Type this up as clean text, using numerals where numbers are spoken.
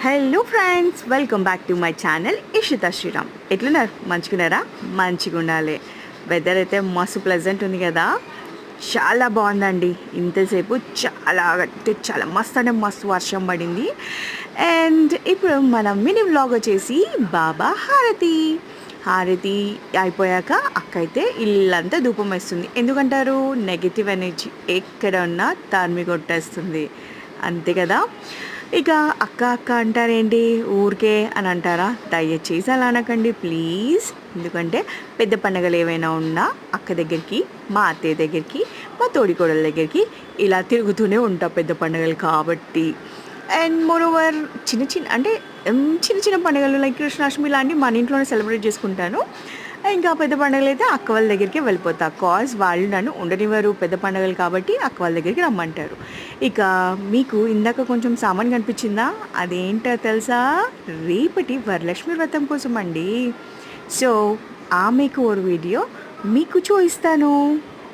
Hello friends, welcome back to my channel Ishita Sriram. ఎట్లున్నారు? మంచిగున్నారా? మంచిగా ఉండాలి. వెదర్ అయితే మస్తు ప్లెజెంట్ ఉంది కదా, చాలా బాగుందండి. ఇంతసేపు చాలా మస్తు అంటే మస్తు వర్షం పడింది. అండ్ ఇప్పుడు మన మినీ వ్లాగ్ వచ్చేసి బాబా హారతి అయిపోయాక అక్క అయితే ఇల్లంతా ధూపం వేస్తుంది. ఎందుకంటారు? నెగిటివ్ ఎనర్జీ ఎక్కడ ఉన్నా తరిమి కొట్టేస్తుంది, అంతే కదా. ఇక అక్క అంటారేంటి ఊరికే అని అంటారా? దయచేసి అలా అనకండి ప్లీజ్. ఎందుకంటే పెద్ద పండుగలు ఏవైనా ఉన్నా అక్క దగ్గరికి, మా అత్తయ్య దగ్గరికి, మా తోడికోడల దగ్గరికి ఇలా తిరుగుతూనే ఉంటా పెద్ద పండుగలు కాబట్టి. అండ్ మోరోవర్ చిన్న చిన్న పండుగలు లైక్ కృష్ణాష్టమి లాంటివి మన ఇంట్లోనే సెలబ్రేట్ చేసుకుంటాను. ఇంకా పెద్ద పండుగలు అయితే అక్క వాళ్ళ దగ్గరికి వెళ్ళిపోతా. కాజ్ వాళ్ళు నన్ను ఉండనివ్వరు, పెద్ద పండుగలు కాబట్టి అక్క వాళ్ళ దగ్గరికి రమ్మంటారు. ఇక మీకు ఇందాక కొంచెం సామాన్ కనిపించిందా? అదేంటో తెలుసా? రేపటి వరలక్ష్మి వ్రతం కోసం అండి. సో ఆ మీకు ఓ వీడియో మీకు చూపిస్తాను.